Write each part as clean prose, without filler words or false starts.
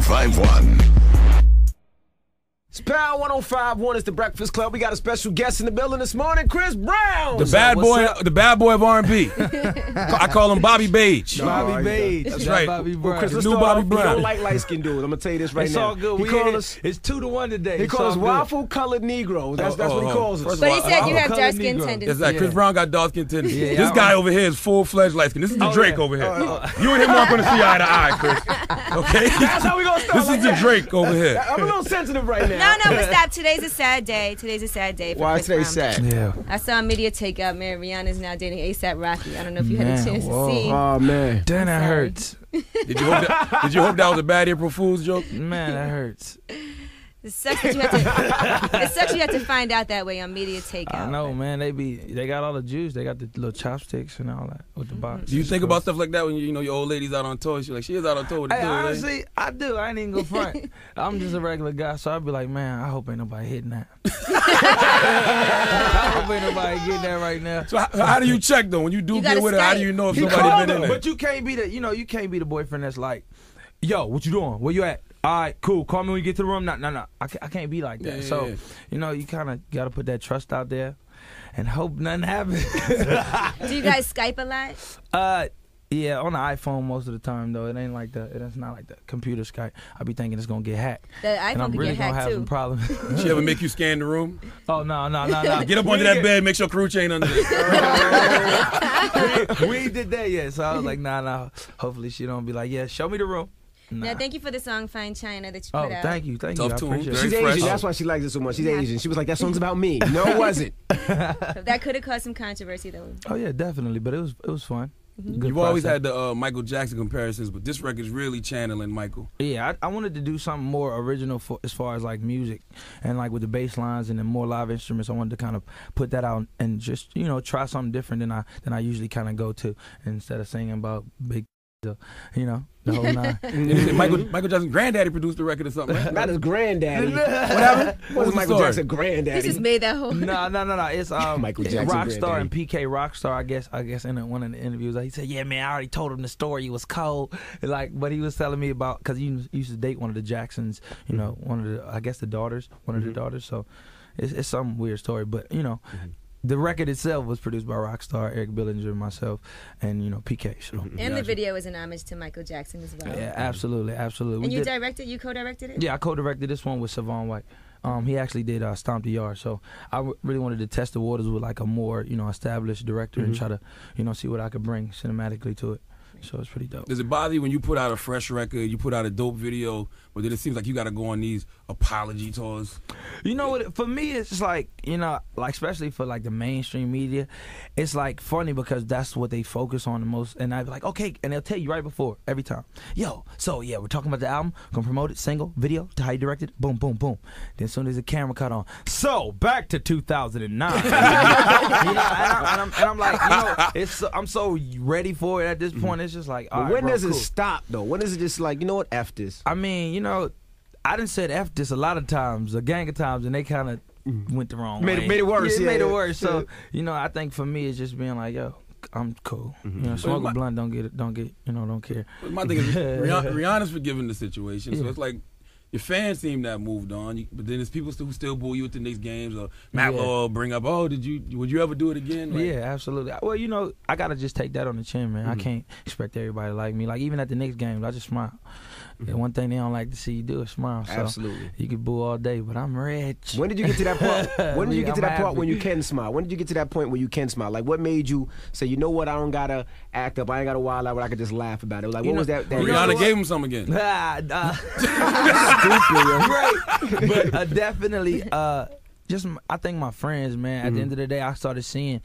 1051. It's Power 1051. It's the Breakfast Club. We got a special guest in the building this morning, Chris Brown. The bad boy of R&B. I call him Bobby Beige. Bobby Beige. That's right. Bobby Brown. Well, Chris, let's New start Bobby off. Brown. He don't like light-skinned dudes. I'm going to tell you this right It's now. all good. It's 2-1 today. He calls us waffle-colored Negroes. That's what he calls us. But he said you have dark skin tendencies. That's right. Chris Brown got dark skin tendencies. Yeah, this guy over here is full-fledged light skin. This is the Drake over here. You and him aren't going to see eye to eye, Chris. Okay? That's how we going to start. This is the Drake over here. I'm a little sensitive right now. No, but stop. Today's a sad day. Today's a sad day for Why Chris today's Brown. sad? Yeah. I saw a media takeout, man. Rihanna's now dating ASAP Rocky. I don't know if you had a chance to see. Oh, man. Damn, that hurts. Did you hope that was a bad April Fool's joke? Man, that hurts. It sucks that you have to find out that way on media takeout. I know, man. They got all the juice. They got the little chopsticks and all that with the box. Do you think about stuff like that when you your old lady's out on tour? She's like, she is out on tour with the Hey, dude. honestly, I do. I ain't even go front. I'm just a regular guy, so I'd be like, man, I hope ain't nobody hitting that. I hope ain't nobody getting that right now. So how do you check though when you do You get gotta with her? How Skype. do you know if He somebody called been in her, there? but you can't be you can't be the boyfriend that's like, yo, what you doing? Where you at? All right, cool. Call me when you get to the room. No. I can't be like that. Yeah, so, yeah. You kind of got to put that trust out there and hope nothing happens. Do you guys Skype a lot? Yeah, on the iPhone most of the time though. It ain't like it's not like the computer Skype. I be thinking it's gonna get hacked. The And iPhone I'm could really get gonna hacked have too. some problems. She ever make you scan the room? Oh no. Get up under that bed, make sure Karrueche ain't under there. We ain't did that yet, so I was like, nah. Hopefully she don't be like, yeah, show me the room. Nah. Now, thank you for the song "Fine China" that you Oh, put out. thank you. Tough I tune. appreciate Very She's fresh. Asian. That's why she likes it so much. She's Asian. She was like, that song's about me. No, it wasn't. That could have caused some controversy, though. Oh yeah, definitely. But it was fun. Good You've always process. had the Michael Jackson comparisons, but this record's really channeling Michael. Yeah, I wanted to do something more original as far as like music and like with the bass lines and then more live instruments. I wanted to kind of put that out and just try something different than I usually kind of go to instead of singing about big, the whole nine. Michael Jackson's granddaddy produced the record or something, right? Not his granddaddy. What happened? What was the Michael story? Jackson You granddaddy? just made that whole. No. It's Michael Jackson Rockstar and granddaddy. PK Rockstar. I guess in one of the interviews, he said, "Yeah, man, I already told him the story. It was cold." But he was telling me about because he used to date one of the Jacksons. One of the daughters. One of the daughters. So it's some weird story, but The record itself was produced by Rockstar, Eric Billinger, myself, and PK. So. And the video is an homage to Michael Jackson as well. Yeah, absolutely. And you co-directed it? Yeah, I co-directed this one with Savon White. He actually did Stomp the Yard, so I really wanted to test the waters with like a more established director and try to see what I could bring cinematically to it. So it's pretty dope. Does it bother you when you put out a fresh record, you put out a dope video, but then it seems like you got to go on these apology tours? You know what? For me, it's just like especially for like the mainstream media, it's like funny because that's what they focus on the most. And I'd be like, okay, and they'll tell you right before every time, yo. So yeah, we're talking about the album, gonna promote it, single, video, to how you directed it, boom, boom, boom. Then as soon as the camera cut on, so back to 2009. and I'm like, I'm so ready for it at this point. It's just like, all right, When bro, does it cool. stop though? When is it just like, you know what, F this? I mean, I done said F this a lot of times, a gang of times, and they kind of went the wrong way. Made it worse. Yeah, Yeah, made it yeah. worse. So, I think for me, it's just being like, yo, I'm cool. Smoke a blunt, don't care. My thing is, Rihanna's forgiving the situation, so it's like, your fans seem to have moved on, but then there's people who still boo you at the Knicks games, or Matt Law bring up, would you ever do it again? Like, Yeah, absolutely. Well, I gotta just take that on the chin, man. I can't expect everybody to like me. Like even at the Knicks games, I just smile. And one thing they don't like to see you do is smile. So Absolutely. You could boo all day, but I'm rich. When did you get to that part? When did you get to that part happy. when you can smile? When did you get to that point where you can smile? Like, what made you say, you know what, I don't gotta act up, I ain't gotta wild out, but I could just laugh about it? Like, what was that? Rihanna gave him some again. Stupid, right? But definitely, I think my friends, man. At the end of the day, I started seeing,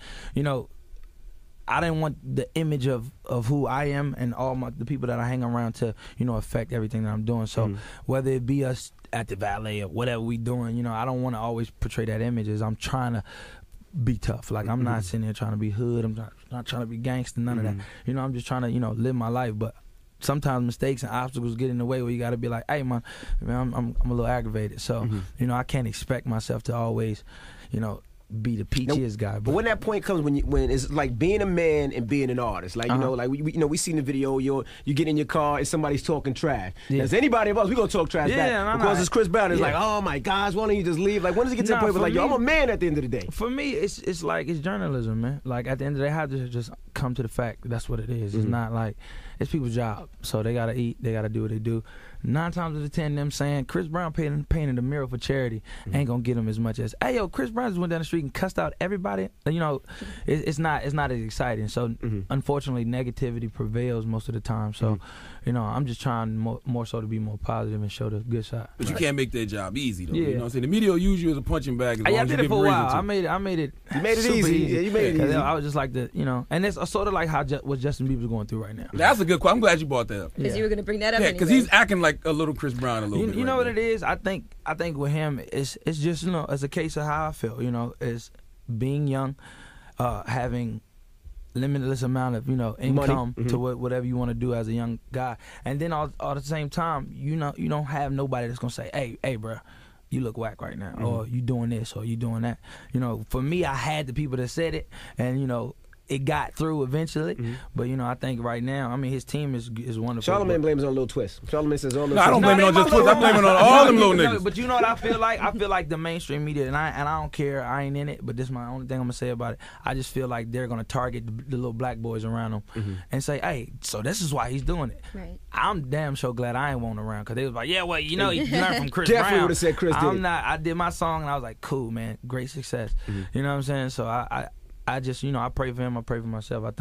I didn't want the image of who I am and all the people that I hang around to, affect everything that I'm doing. So whether it be us at the valet or whatever we doing, I don't want to always portray that image as I'm trying to be tough. Like I'm not sitting there trying to be hood. I'm not trying to be gangster. None of that. I'm just trying to live my life. But sometimes mistakes and obstacles get in the way where you got to be like, hey man, I'm a little aggravated. So I can't expect myself to always, be the peachiest guy. But when that point comes, when it's like being a man and being an artist, like you know, like we seen the video, you get in your car and somebody's talking trash. Yeah. As anybody of us, we gonna talk trash back because it's Chris Brown. It's like, oh my gosh, why don't you just leave? Like, when does it get to the point where like, yo, I'm a man at the end of the day? For me, it's like it's journalism, man. Like at the end of the day, I have to just come to the fact that that's what it is. It's not like it's people's job, so they gotta eat, they gotta do what they do. 9 times out of 10, them saying Chris Brown painted a mural for charity ain't gonna get him as much as, hey yo, Chris Brown just went down the street and cussed out everybody. You know, it's not as exciting. So unfortunately, negativity prevails most of the time. So you know, I'm just trying more so to be more positive and show the good side. But you can't make their job easy though. You know what I'm saying? The media will use you as a punching bag. I did it for a while. I made it. You made it easy. Yeah, you made it easy. I was just like you know, and it's sort of like what Justin Bieber's going through right now. That's a good question. I'm glad you brought that up. Because you were going to bring that up. Yeah, because he's acting like a little Chris Brown a little bit. You know what it is? I think with him, it's just, you know, it's a case of how I feel. You know, it's being young, having limitless amount of, you know, income to whatever you want to do as a young guy, and then all at the same time, you know, you don't have nobody that's gonna say, hey, bro, you look whack right now, or you doing this, or you doing that. You know, for me, I had the people that said it, and you know, it got through eventually. But you know, I think right now, I mean, his team is wonderful. Charlamagne blames it on Lil Twist. Charlamagne says all. No, I don't blame it on just Twist. I blame it on all them little niggas. But you know what I feel like? I feel like the mainstream media, and I don't care. I ain't in it. But this is my only thing I'm gonna say about it. I just feel like they're gonna target the little black boys around them and say, hey, so this is why he's doing it. Right. I'm damn sure glad I ain't want around, because they was like, yeah, well, you know, you learned from Chris Brown. Definitely would have said Chris did. I did my song and I was like, cool, man, great success. You know what I'm saying? So I just, you know, I pray for him. I pray for myself. I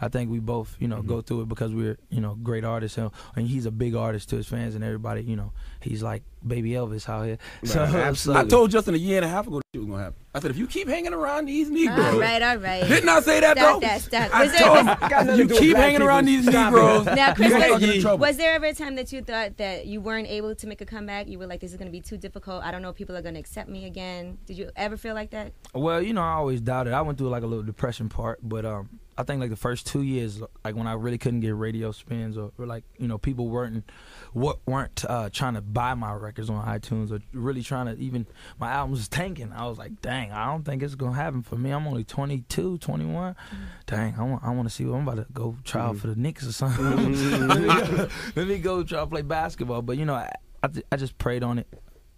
think we both, you know, go through it because we're, you know, great artists. And he's a big artist to his fans and everybody. You know, he's like baby Elvis out here. Right, so absolutely. I told Justin a year and a half ago that was gonna happen. I said, if you keep hanging around these Negroes, all right. Didn't I say that Stop though? Stop. I told him, you keep hanging around these Negroes. Now, Chris, you're was there ever a time that you thought that you weren't able to make a comeback? You were like, this is going to be too difficult. I don't know if people are going to accept me again. Did you ever feel like that? Well, you know, I always doubted. I went through like a little depression part, but I think like the first 2 years, like when I really couldn't get radio spins, or like, you know, people weren't trying to buy my records on iTunes, or really trying to, even my albums was tanking. I was like, dang, I don't think it's gonna happen for me. I'm only 22, 21. Dang, I want to see what I'm about to go try out for the Knicks or something. Let me go try to play basketball. But you know, I just prayed on it.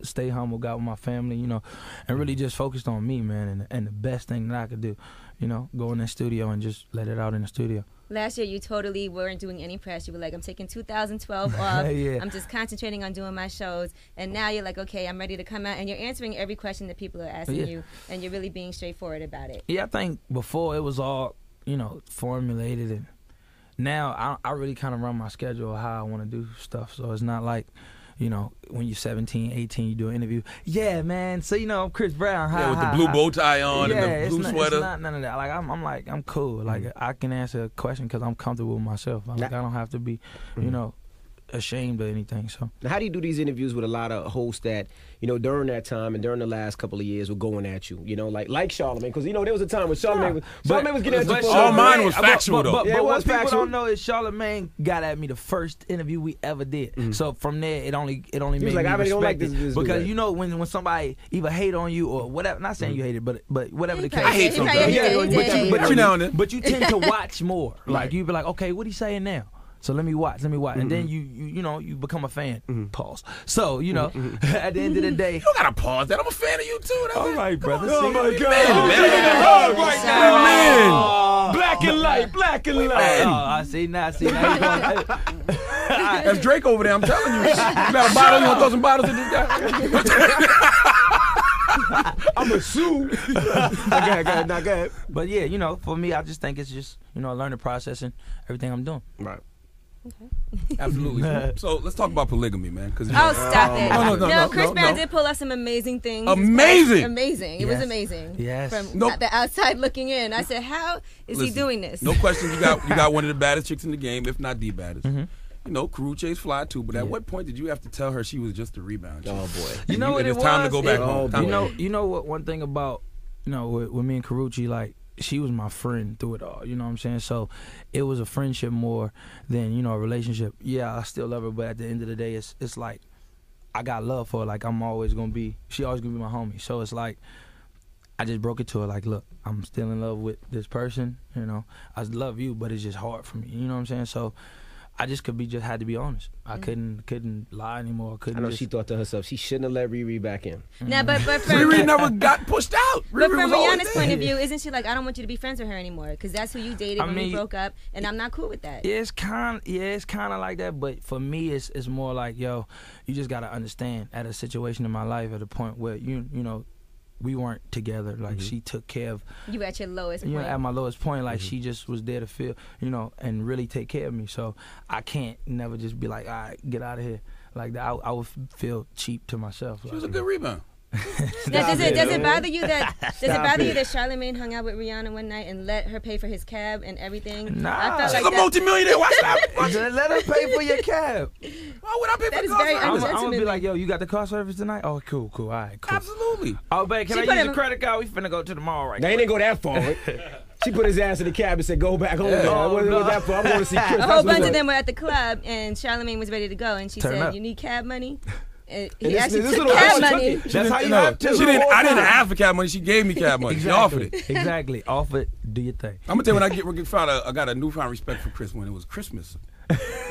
Stay humble, got with my family, you know, and really just focused on me, man, and the best thing that I could do, you know, go in the studio and just let it out in the studio. Last year, you totally weren't doing any press. You were like, I'm taking 2012 off. Yeah. I'm just concentrating on doing my shows. And now you're like, okay, I'm ready to come out. And you're answering every question that people are asking you. And you're really being straightforward about it. Yeah, I think before it was all, you know, formulated. And now I really kind of run my schedule how I want to do stuff. So it's not like, you know, when you're 17, 18, you do an interview. Yeah, man. So, you know, I'm Chris Brown. With the blue bow tie on and the blue sweater. It's not none of that. Like, I'm cool. Like, I can answer a question because I'm comfortable with myself. Like, I don't have to be, you know, ashamed of anything. So now, how do you do these interviews with a lot of hosts that, you know, during that time and during the last couple of years were going at you, you know, like Charlamagne? Because, you know, there was a time when Charlamagne was getting at you. All mine was factual, though. But what people don't know is Charlamagne got at me the first interview we ever did. So from there, it only made me like, I really don't like this because you know, when somebody either hate on you or whatever, not saying you hate it, but whatever the case. I hate something. But you know, but you tend to watch more. Like, you be like, okay, what he saying now? So let me watch, and then you know, you become a fan. Pause. So, you know, at the end of the day, you don't gotta pause that. I'm a fan of you too. All right, brother. Oh my God, man. Black and light. Oh, I see now. That's Drake over there. I'm telling you. You got a bottle? You want to throw some bottles at this guy? I'm a sue. Go ahead. But yeah, you know, for me, I just think it's just, you know, learning process and everything I'm doing. Right. Okay. Absolutely. So let's talk about polygamy, man. Stop it. No, Chris Brown did pull off some amazing things. Amazing. It was amazing. Yes. From the outside looking in, I said, how is he doing this? No question. You got one of the baddest chicks in the game, if not the baddest. You know, Karrueche's fly too, but at what point did you have to tell her she was just a rebound chick? Oh boy. You know what it was? It's time to go back home. You know what? One thing about, you know, with me and Karrueche, like, she was my friend through it all, you know what I'm saying? So it was a friendship more than, you know, a relationship. Yeah, I still love her, but at the end of the day, it's like, I got love for her. Like, she always gonna be my homie. So it's like, I just broke it to her like, look, I'm still in love with this person. You know, I love you, but it's just hard for me. You know what I'm saying? So I just had to be honest. I couldn't lie anymore. I know she thought to herself, she shouldn't have let Riri back in. Now, but Riri never got pushed out. But from Rihanna's point of view, isn't she like, I don't want you to be friends with her anymore because that's who you dated when we broke up, and I'm not cool with that. Yeah, it's kind of like that. But for me, it's more like, yo, you just gotta understand at a situation in my life at a point where you know. We weren't together. Like she took care of. You were at your lowest point. You know, at my lowest point. Like she just was there to feel, you know, and really take care of me. So I can't never just be like, all right, get out of here. Like that, I would feel cheap to myself. She was a good rebound. Now, does it bother you that Charlamagne hung out with Rihanna one night and let her pay for his cab and everything? Nah, she's a multimillionaire. Watch that. Let her pay for your cab. Why would I pay for the car service? I'm gonna be like, yo, you got the car service tonight? Oh, cool, all right, cool. Absolutely. Oh, babe, can I use your credit card? We finna go to the mall right now. They didn't go that far. She put his ass in the cab and said, go back home. I wasn't that far. I'm going to see Chris. A whole bunch of them were at the club, and Charlamagne was ready to go, and she said, you need cab money? He actually took cab money. That's how you have to. I didn't ask for cab money. She gave me cab money. She offered it. Exactly. Offered. Do your thing. I'm gonna tell you, when I got a newfound respect for Chris when it was Christmas.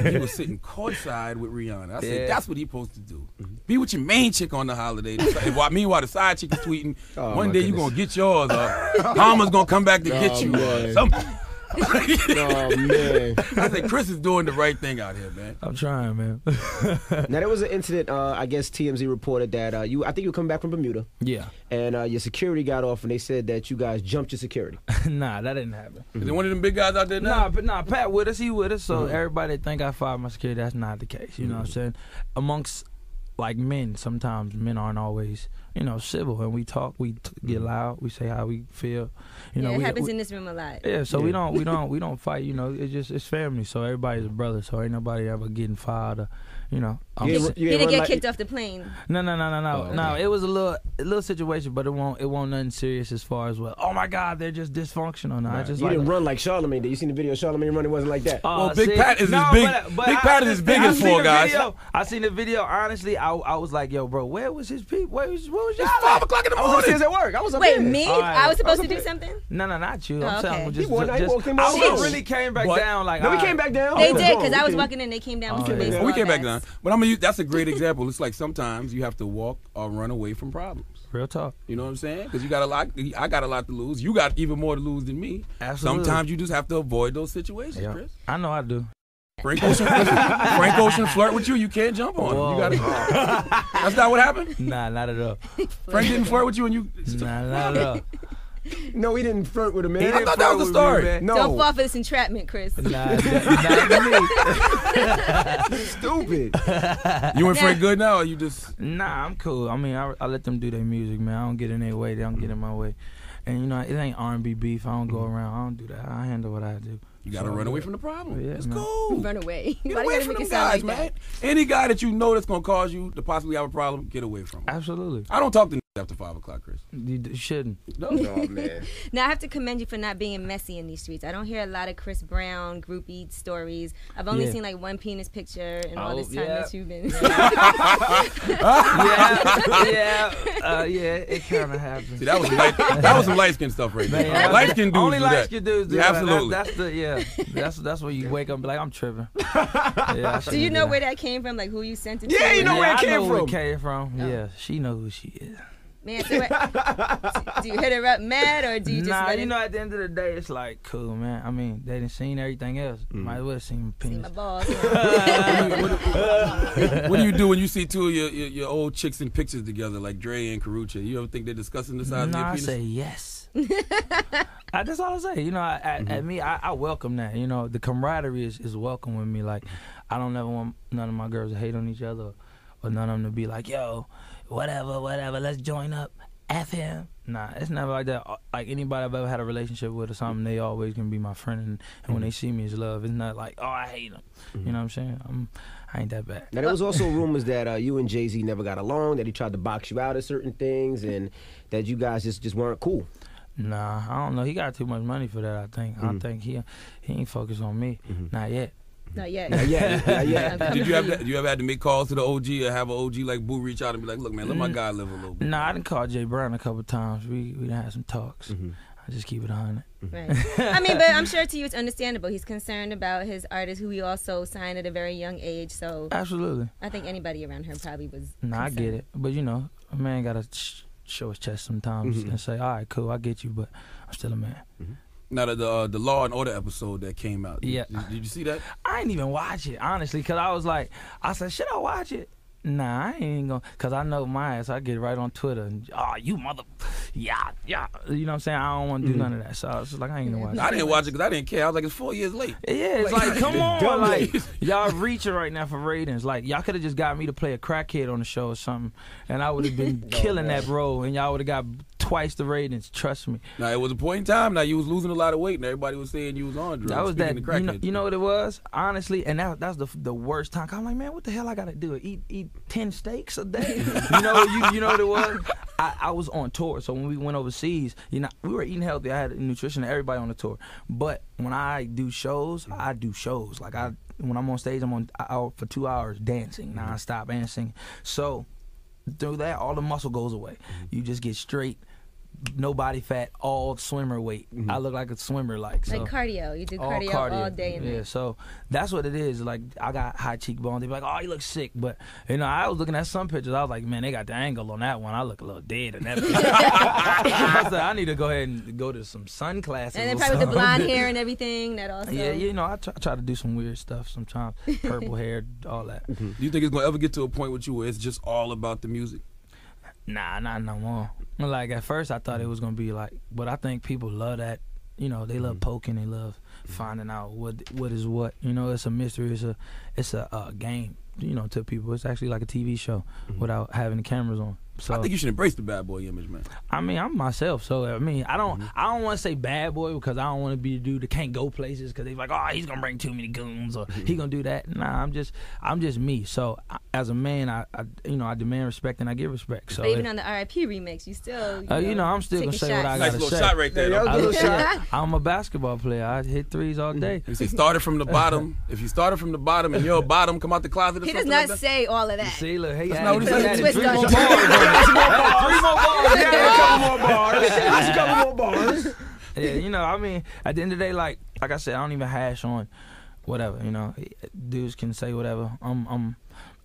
He was sitting courtside with Rihanna. I said, that's what he's supposed to do. Be with your main chick on the holiday. Meanwhile, the side chick is tweeting, one day you're going to get yours. Mama's going to come back to get you. Oh, man. I said, Chris is doing the right thing out here, man. I'm trying, man. Now, there was an incident, I guess TMZ reported that I think you were coming back from Bermuda. Yeah. And your security got off, and they said that you guys jumped your security. Nah, that didn't happen. Is there one of them big guys out there now? Nah, Pat with us, he with us. So everybody think I fired my security. That's not the case. You know what I'm saying? Amongst like men, sometimes men aren't always, you know, civil, and we talk, we get loud, we say how we feel. You know, it happens in this room a lot. Yeah, so we don't fight. You know, it's family. So everybody's a brother. So ain't nobody ever getting fired or, you know. He didn't get kicked off the plane. No. No, it was a little situation, but it won't nothing serious as far as, well, oh my God, they're just dysfunctional. No, you didn't run like Charlamagne did. You seen the video of Charlamagne running? It wasn't like that. Well, Big Pat is as big. Big Pat is as big as four guys. I seen the video. Honestly, I was like, yo, bro, where was his people? What was y'all? It's 5 o'clock in the morning. I was upstairs at work. I was up Wait, there. me? I was supposed to do something? No, not you. I'm okay. saying just I really came back down. Like, no, we came back down. They did, because I was walking in. They came down. We came back down. But I mean, that's a great example. It's like sometimes you have to walk or run away from problems. Real talk. You know what I'm saying? Because you got a lot. I got a lot to lose. You got even more to lose than me. Absolutely. Sometimes you just have to avoid those situations, yeah. Chris. I know I do. Frank Ocean flirt with you. You can't jump on him. You gotta. That's not what happened. Nah, not at all. Frank didn't flirt with you, and you. Nah, not at all. No, he didn't flirt with a man. I thought that was the story. Me, no. Don't fall for this entrapment, Chris. Nah, Stupid. You and Frank good now, or you just? Nah, I'm cool. I mean, I let them do their music, man. I don't get in their way. They don't get in my way. And you know, it ain't R&B beef. I don't go around. I don't do that. I handle what I do. You gotta run away from the problem. Yeah, it's man. cool. Run away. Get away from them guys, man. Any guy that you know that's gonna cause you to possibly have a problem, get away from him. Absolutely. I don't talk to after 5 o'clock, Chris. You shouldn't. No, man. Now, I have to commend you for not being messy in these streets. I don't hear a lot of Chris Brown groupie stories. I've only seen like one penis picture in all this time that you've been. It kind of happens. See, that was some light skin stuff right there. Yeah. Light skin dudes only do light that. skin dudes do yeah, absolutely. That's where you wake up and be like, I'm tripping. Do you know where that came from? Like who you sent it to? Yeah, you know where it came from. Where it came from. Oh. Yeah, she knows who she is. Man, so do you hit her up mad or do you just let you know, at the end of the day, it's like, cool, man. I mean, they done seen everything else. Might as well seen penis. See my balls. What do you do when you see two of your old chicks in pictures together, like Dre and Karrueche? You ever think they're discussing the size of your penis? I say yes. That's all I say. You know, at me, I welcome that. You know, the camaraderie is welcome with me. Like, I don't ever want none of my girls to hate on each other or none of them to be like, yo, whatever, let's join up. F him. Nah, it's never like that. Like anybody I've ever had a relationship with or something, they always can be my friend. And when they see me, it's love. It's not like, oh, I hate him. You know what I'm saying? I ain't that bad. Now, there was also rumors that you and Jay-Z never got along, that he tried to box you out of certain things, and that you guys just weren't cool. Nah, I don't know. He got too much money for that, I think. I think he ain't focused on me. Not yet. Not yet. Not yet. Not yet. Did you ever had to make calls to the OG or have an OG like Boo reach out and be like, look, man, let my guy live a little bit? Nah, I done called Jay Brown a couple times. We done had some talks. I just keep it 100. Right. I mean, but I'm sure to you it's understandable. He's concerned about his artist, who he also signed at a very young age. So absolutely. I think anybody around her probably was. Nah, I get it. But you know, a man gotta show his chest sometimes and say, all right, cool, I get you, but I'm still a man. Now, the Law and Order episode that came out, did you see that? I didn't even watch it, honestly, because I was like, I said, should I watch it? Nah, I ain't gonna, because I know my ass. I get right on Twitter and, you mother, yeah. You know what I'm saying? I don't want to do none of that. So I was just like, I ain't gonna watch it. I didn't watch it because I didn't care. I was like, it's 4 years late. Yeah, it's like come on. Like, y'all reaching right now for ratings. Like, y'all could have just got me to play a crackhead on the show or something, and I would have been killing that role, and y'all would have got twice the ratings. Trust me. Now, it was a point in time. Now, you was losing a lot of weight, and everybody was saying you was on drugs. That was that. You know what it was? Honestly, and that's the worst time. I'm like, man, what the hell I got to do? Eat 10 steaks a day? you know what it was? I was on tour, so when we went overseas, we were eating healthy. I had nutrition, everybody on the tour. But when I do shows, I do shows. Like when I'm on stage, I'm out for 2 hours dancing, nonstop and singing. So through that, all the muscle goes away. You just get straight. No body fat, all swimmer weight. I look like a swimmer, like cardio. You do cardio all day and night. So that's what it is. Like, I got high cheekbones. They be like, "Oh, you look sick," but I was looking at some pictures. I was like, "Man, they got the angle on that one. I look a little dead in that." I said, "I need to go ahead and go to some sun classes." And then probably with the blonde hair and everything. That also. Yeah, I try to do some weird stuff sometimes. Purple hair, all that. Do you think it's gonna ever get to a point with you where it's just all about the music? Nah, not no more. Like, at first I thought it was gonna be like, but I think people love that. They love poking. They love finding out what is what. It's a mystery. It's a game. To people, it's actually like a TV show without having the cameras on. So I think you should embrace the bad boy image, man. I mean, I'm myself, so I don't want to say bad boy because I don't want to be the dude that can't go places because they're like, oh, he's gonna bring too many goons or he gonna do that. Nah, I'm just me. So as a man, I demand respect and I give respect. So but even on the R.I.P. remix, you still I'm still gonna say what I gotta say. Nice little shot right there. I'm a basketball player. I hit threes all day. You say started from the bottom. If you started from the bottom and you're a bottom, come out the closet. He does not say all of that. See, look, hey, that's not what he said. Twist on you. 3 more bars. Yeah, a couple more bars. That's a couple more bars. Yeah, at the end of the day, like I said, I don't even hash on whatever. Dudes can say whatever. I'm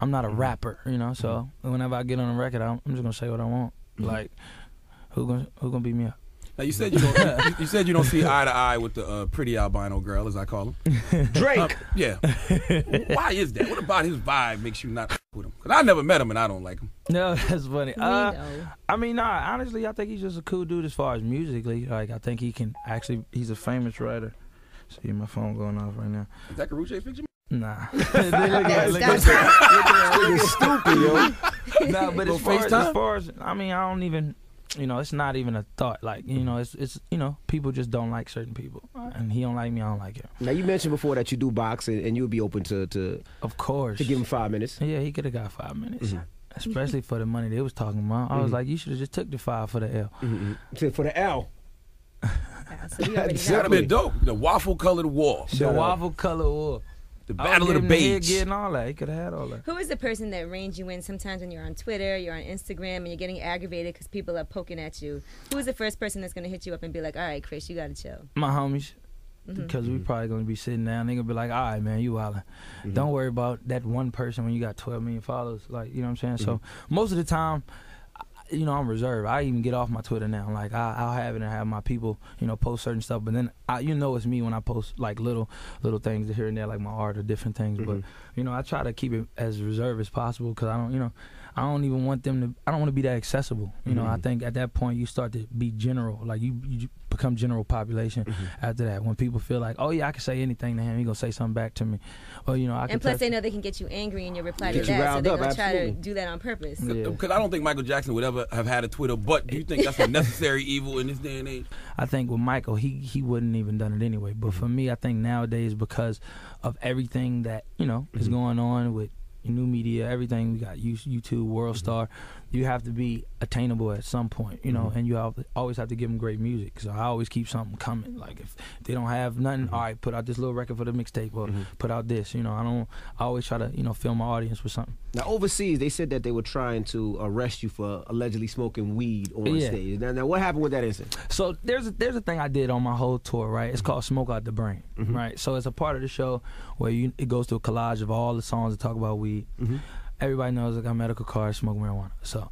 not a rapper. So whenever I get on a record, I'm just gonna say what I want. Like, who gonna beat me up? Now you said you don't see eye to eye with the pretty albino girl, as I call him. Drake. Yeah. Why is that? What about his vibe makes you not with him? Because I never met him and I don't like him. No, that's funny. Honestly, I think he's just a cool dude as far as musically. Like, I think he's a famous writer. See my phone going off right now. Is that Karrueche's picture? Nah. Stupid, yo. Nah, but as far as I don't even. It's not even a thought. Like, it's people just don't like certain people, and he don't like me. I don't like him. Now, you mentioned before that you do box, and you would be open to of course, to give him 5 minutes. Yeah, he could have got 5 minutes, especially for the money they was talking about. I was like, you should have just took the 5 for the L. For the L. That would have been dope. The waffle colored wall. The waffle colored wall. The battle of the beige. Getting all that. He could have had all that. Who is the person that reins you in sometimes when you're on Twitter, you're on Instagram, and you're getting aggravated because people are poking at you? Who is the first person that's going to hit you up and be like, all right, Chris, you got to chill? My homies. Because we probably going to be sitting down. They're going to be like, all right, man, you wildin'. Don't worry about that one person when you got 12 million followers. Like, you know what I'm saying? So most of the time, I'm reserved. I even get off my Twitter now. Like, I'll have it and have my people, post certain stuff. But then, it's me when I post, like, little things here and there, like my art or different things. But, I try to keep it as reserved as possible because I don't even want them to, I don't want to be that accessible. I think at that point you start to be general. Like, you become general population after that. When people feel like, oh, yeah, I can say anything to him. He going to say something back to me. Or, I can. And plus, they know they can get you angry in your reply to that. So they're going to try to do that on purpose. Because I don't think Michael Jackson would ever have had a Twitter. But do you think that's a necessary evil in this day and age? I think with Michael, he wouldn't even done it anyway. But for me, I think nowadays, because of everything that, is going on with new media, everything, we got YouTube, World Star, you have to be attainable at some point, you know, and you always have to give them great music. So I always keep something coming. Like if they don't have nothing, all right, put out this little record for the mixtape, or put out this. You know, I always try to, you know, fill my audience with something. Now overseas, they said that they were trying to arrest you for allegedly smoking weed on stage. Now what happened with that incident? So there's a thing I did on my whole tour, right? It's called Smoke Out the Brain, right? So it's a part of the show where it goes to a collage of all the songs that talk about weed. Everybody knows I got medical cards, smoke marijuana. So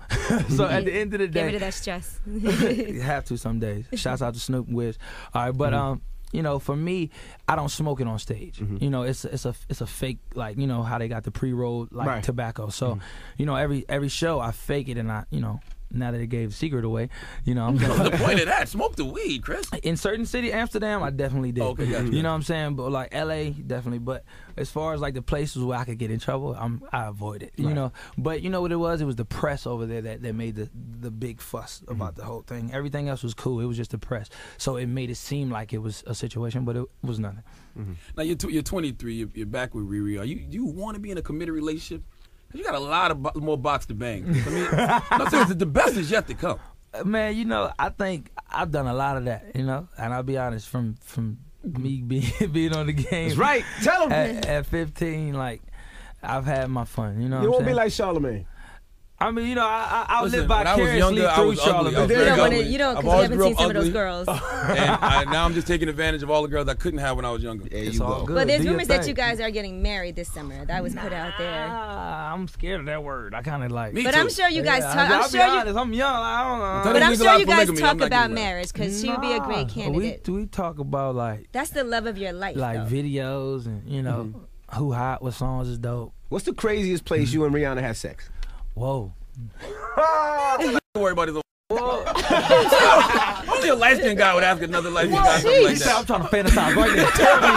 at the end of the day, get rid of that stress. You have to some days. Shouts out to Snoop and Wiz. All right, but you know, for me, I don't smoke it on stage. You know, it's a fake, like, you know how they got the pre-rolled like tobacco. So you know, every show I fake it, and I, you know, now that they gave the secret away, you know, I'm What's the point of that? Smoke the weed, Chris. In certain city, Amsterdam, I definitely did. Okay, gotcha. You know what I'm saying? But like LA, definitely. But as far as like the places where I could get in trouble, I avoid it. You know. But you know what it was? It was the press over there that made the big fuss about the whole thing. Everything else was cool. It was just the press. So it made it seem like it was a situation, but it was nothing. Now you're 23. You're back with Riri. Do you want to be in a committed relationship? You got a lot of more box to bang. I mean, no, seriously, the best is yet to come. Man, you know, I think I've done a lot of that, you know, and I'll be honest, from me being on the game. That's right. Tell them. At 15, like, I've had my fun, you know. You won't be like Charlamagne. I mean, you know, I'll Listen, live vicariously through Charlamagne. You don't, because you haven't seen some of those girls. And now I'm just taking advantage of all the girls I couldn't have when I was younger. It's all good. But there's rumors that you guys are getting married this summer. That was put out there. I'm scared of that word. I kind of like. Me But too. I'm sure you guys talk. I'll be honest, I'm young. I don't know. But I'm sure you guys polygamy. talk I'm not about giving that. marriage, because she would be a great candidate. We talk about like That's the love of your life. like though. videos and, you know, who hot, what songs is dope. What's the craziest place you and Rihanna had sex? Whoa. Don't worry about his own. Only a light-skinned guy would ask another light-skinned guy something like that. I'm trying to fantasize right now. Tell me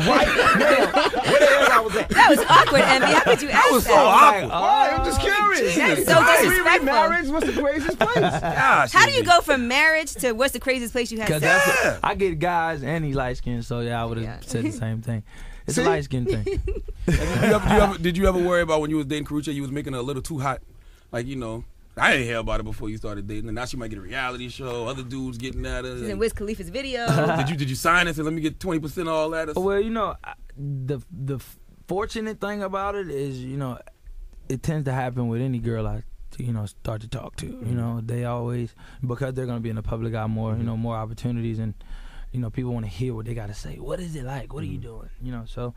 right now where the hell I was at. That was awkward, Envy. How could you ask that? was so awkward. I'm just curious. That's so disrespectful. Marriage, what's the craziest place? Gosh, How do you go from marriage to what's the craziest place you had Because sex? I get guys and he light skinned, so yeah, I would have said the same thing. It's See? a light skin thing. Did you ever worry about when you was dating Karrueche, you was making her a little too hot? Like, you know, I didn't hear about it before you started dating, and now she might get a reality show. Other dudes getting at her. She's in Wiz Khalifa's video. Did you sign it and let me get 20% of all that? Well, you know, the fortunate thing about it is, you know, it tends to happen with any girl I, you know, start to talk to. You know, they always, because they're gonna be in the public eye more, you know, more opportunities, and you know, people want to hear what they got to say. What is it like? What are you doing? You know, so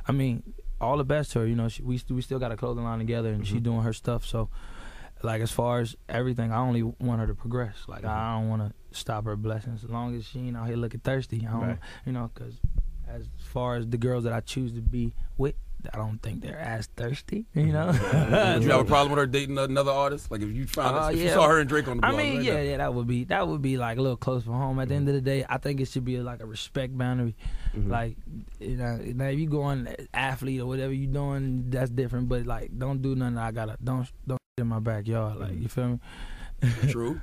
I mean, all the best to her. You know, we still got a clothing line together, and she's doing her stuff. So, like, as far as everything, I only want her to progress. Like, I don't want to stop her blessings. As long as she ain't out here looking thirsty, I don't, you know, because as far as the girls that I choose to be with, I don't think they're as thirsty, you know. Did you have a problem with her dating another artist? Like, if you found if you saw her and Drake on the blog, I mean, right now. that would be like a little close for home. At the end of the day, I think it should be like a respect boundary. Like, you know, now if you go on athlete or whatever you doing, that's different. But like, don't do nothing. Don't in my backyard. Like, you feel me? True.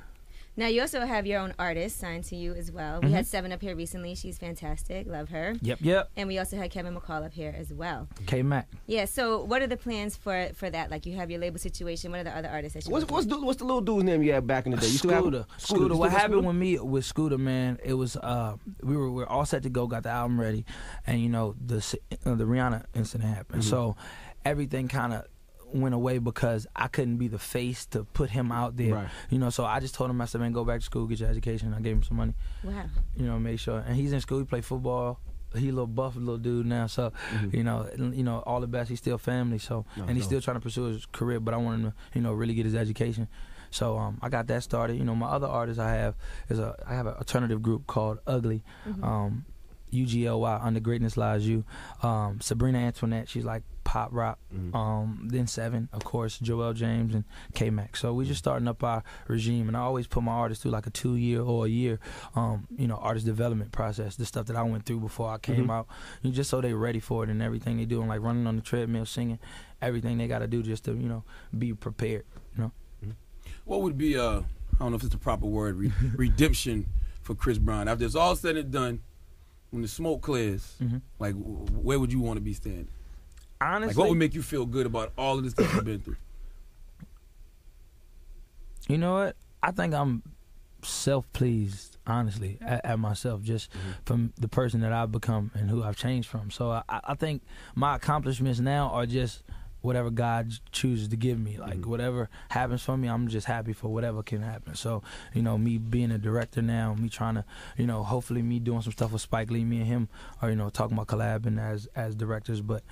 Now, you also have your own artist signed to you as well. We had Seven up here recently. She's fantastic. Love her. Yep. And we also had Kevin McCall up here as well. K-Mac. Yeah, so what are the plans for that? Like, you have your label situation. What are the other artists that you What's the little dude's name you had back in the day? You still have Scooter. What happened with me with Scooter, man? It was we were all set to go, got the album ready, and you know the Rihanna incident happened. So everything kind of went away because I couldn't be the face to put him out there. Right. You know, so I just told him, I said, man, go back to school, get your education. I gave him some money. Wow. You know, make sure. And he's in school. He play football. He a little buff little dude now. So, you know, all the best. He's still family. So, and he's still trying to pursue his career. But I want him to, you know, really get his education. So I got that started. You know, my other artist I have an alternative group called Ugly. UGLY, Under Greatness Lies You. Sabrina Antoinette, she's like pop rock. Then Seven, of course, Joel James and K-Mac. So we just starting up our regime, and I always put my artists through like a 2-year or a year, you know, artist development process. The stuff that I went through before I came out, just so they ready for it and everything they do, and like running on the treadmill, singing, everything they got to do just to, you know, be prepared. You know. What would be I don't know if it's the proper word, redemption for Chris Brown after it's all said and done? When the smoke clears, like, where would you want to be standing? Honestly, like, what would make you feel good about all of this that you've been through? You know what? I think I'm self-pleased, honestly, at myself, just from the person that I've become and who I've changed from. So I think my accomplishments now are just whatever God chooses to give me. Like, whatever happens for me, I'm just happy for whatever can happen. So, you know, me being a director now, me trying to, you know, hopefully me doing some stuff with Spike Lee, me and him are, you know, talking about collabing as directors. But,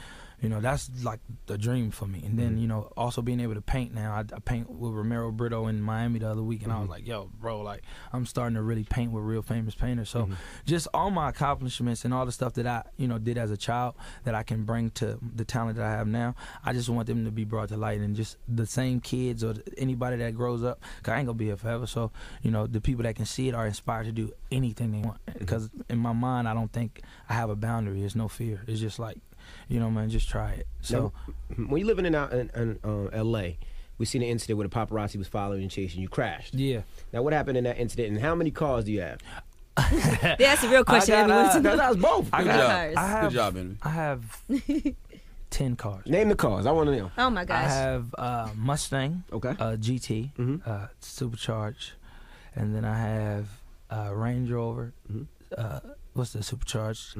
you know, that's like the dream for me. And then, you know, also being able to paint now. I paint with Romero Brito in Miami the other week, and I was like, yo, bro, like, I'm starting to really paint with real famous painters. So just all my accomplishments and all the stuff that I, you know, did as a child that I can bring to the talent that I have now, I just want them to be brought to light. And just the same kids or anybody that grows up, because I ain't going to be here forever. So, you know, the people that can see it are inspired to do anything they want. Because in my mind, I don't think I have a boundary. There's no fear. It's just like, you know, man, just try it. So, now, when you're living in L.A., we seen an incident where the paparazzi was following and chasing you. Crashed. Yeah. Now, what happened in that incident, and how many cars do you have? That's a real question. That was both. Good job, Henry. I have 10 cars. Name the cars. I want to know. Oh my gosh. I have Mustang, okay, GT, supercharged, and then I have Range Rover. What's the supercharged?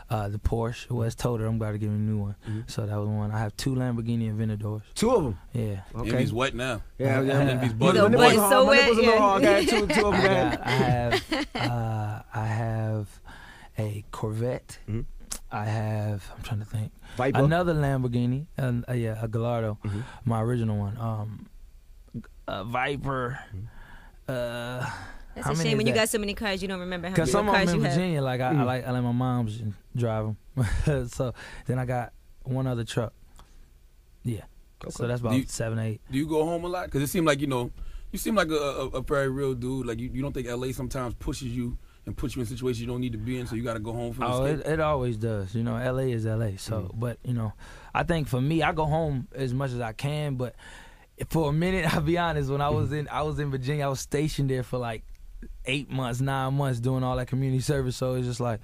The Porsche was totaled. I'm about to give him a new one. So that was one. I have 2 Lamborghini Aventadors. 2 of them. Yeah. Okay. He's wet now. Yeah. He's butter. My butt is so wet. Two of them. I have a Corvette. I have. I'm trying to think. Viper. Another Lamborghini. A Gallardo. My original one. Viper. That's a shame when you got so many cars you don't remember how many cars you have. Because some of them in Virginia, like I like my mom's drive them. So then I got one other truck. Yeah. Okay. So that's about 7, 8. Do you go home a lot? Because it seemed like, you know, you seem like a very real dude. Like you don't think LA sometimes pushes you and puts you in situations you don't need to be in, so you got to go home for the escape? It always does. You know, LA is LA. So, but you know, I think for me, I go home as much as I can. But for a minute, I'll be honest, when I was in Virginia, I was stationed there for like 8 months, 9 months doing all that community service. So it's just like,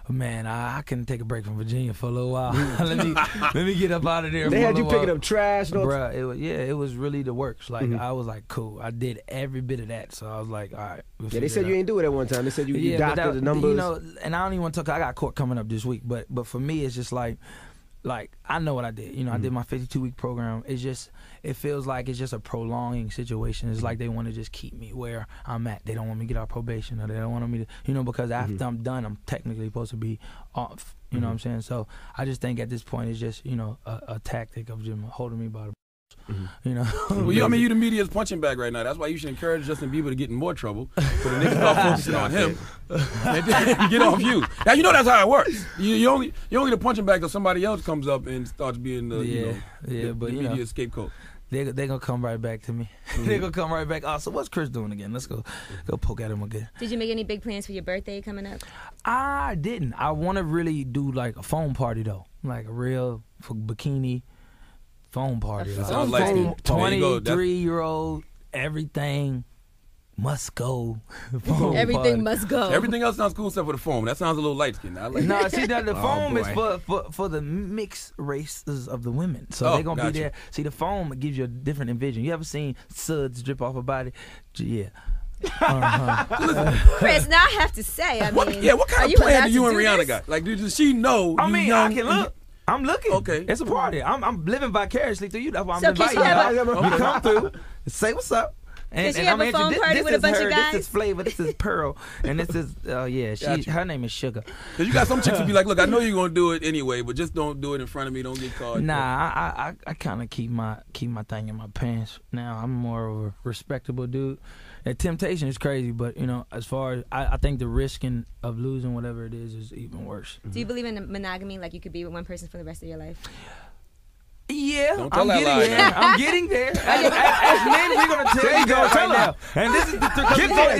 man, I couldn't take a break from Virginia for a little while. let me get up out of there. They had you picking up trash, bruh. It was really the works. Like I was like, cool. I did every bit of that. So I was like, all right. They said you ain't do it at one time. They said you doctored the numbers. You know, and I don't even want to talk. I got court coming up this week, but for me, it's just like I know what I did. You know, I did my 52-week program. It feels like it's just a prolonging situation. It's like they want to just keep me where I'm at. They don't want me to get out probation, or they don't want me to, you know, because after I'm done, I'm technically supposed to be off. You know what I'm saying? So I just think at this point it's just, you know, a tactic of just holding me by the you know. Well, I mean, you the media's punching bag right now. That's why you should encourage Justin Bieber to get in more trouble. So the niggas start focusing on him and then get off you. Now you know that's how it works. You only the punching bag till somebody else comes up and starts being the the media scapegoat. They gonna come right back to me. They gonna come right back. Oh, so what's Chris doing again? Let's go poke at him again. Did you make any big plans for your birthday coming up? I didn't. I want to really do like a foam party though, like a real bikini foam party. That sounds like 23-year-old, everything must go. Everything party. Must go. Everything else sounds cool except for the foam. That sounds a little light skinned. Like no, see that the foam is for the mixed races of the women. So they're gonna be there. See, the foam gives you a different envision. You ever seen suds drip off a body? Yeah. Chris, now I have to say, what kind of plan do you and Rihanna got? Like, does she know? I mean, I can look. I'm looking. Okay. It's a party. I'm living vicariously through you. That's why I'm inviting you. You come through, say what's up. And she have a phone party with a bunch of guys? This is Flavor, this is Pearl, and this is, her name is Sugar. Because you got some chicks who be like, look, I know you're going to do it anyway, but just don't do it in front of me. Don't get caught. Nah, I kind of keep my thing in my pants. Now, I'm more of a respectable dude. And temptation is crazy, but, you know, as far as, I think the risking of losing whatever it is even worse. Do you believe in monogamy, like you could be with one person for the rest of your life? Yeah, I'm getting there. As men, we're going to tell you that right now. And this is the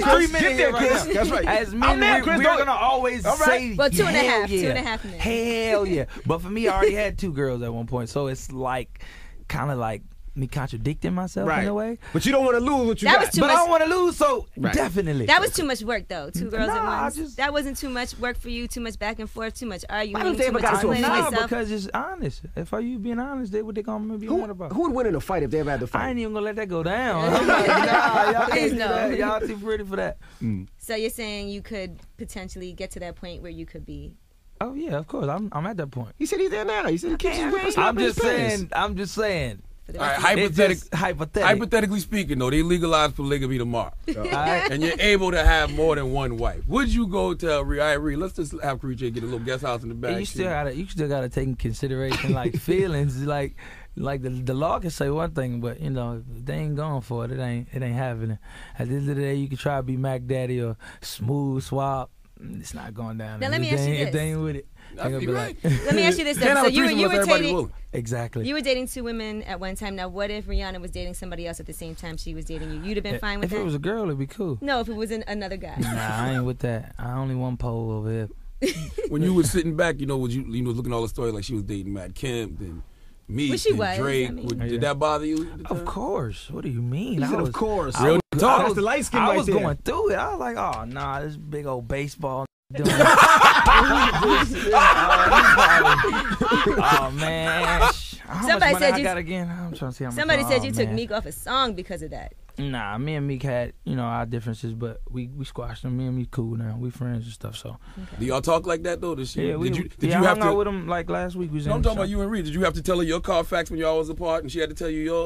3 minutes here right now. That's right. As men, we're going to always say, well, 2.5 minutes. Hell yeah. But for me, I already had 2 girls at one point, so it's like, kind of like, me contradicting myself in a way. But you don't want to lose what you That got. was too But much. I don't want to lose, so definitely. That was too much work, though. Two girls at Nah, once. That wasn't too much work for you. Too much back and forth. Too much arguing. Why don't they Too ever much got into a explaining fight? myself. because it's honest. If you being honest, they what they gonna be mad about. Who would win in a fight if they ever had to fight? I ain't even gonna let that go down. I'm like, nah, y'all Please can't do no. that. Y'all too pretty for that. So you're saying you could potentially get to that point where you could be. Oh yeah, of course. I'm at that point. He said he's there now. He said he keeps his brains. I'm just saying. For the All rest right, of your- hypothetically speaking, though, they legalized polygamy tomorrow, Alright. and you're able to have more than one wife. Would you go tell Rhea, let's just have Karrueche get a little guest house in the back? You still gotta take in consideration like feelings, like the law can say one thing, but you know if they ain't going for it. It ain't happening. At the end of the day, you can try to be Mac Daddy or Smooth Swap. It's not going down. Now let me ask you If this. they ain't with it, they gonna be like, Let me ask you this. Can't Though. have So a threesome you unless were everybody's dating. willing. exactly. You were dating two women at one time. Now, what if Rihanna was dating somebody else at the same time she was dating you? You'd have been fine with If that? it was a girl, it'd be cool. No, if it was another guy. Nah, I ain't with that. I only one pole over here. When you was sitting back, was you looking at all the stories like she was dating Matt Kemp and Meek Well, she and was, Drake. I mean. Did that bother you? at the Of time? course. What do you mean? He said, of course. Real talk. That's the light skin I right was there. going through it. I was like, oh nah, this big old baseball. Doing oh man. How Somebody much money said I you- got again? I'm trying to see how much. Somebody said you took man. Meek off a song because of that. Nah, me and Meek had our differences, but we squashed them. Me and Meek cool now. We friends and stuff. So Do y'all talk like that though? Did yeah, you I have hung to? out with him like last week. We was No, in I'm talking the about you and Reed. Did you have to tell her your Carfax when y'all was apart, and she had to tell you yours?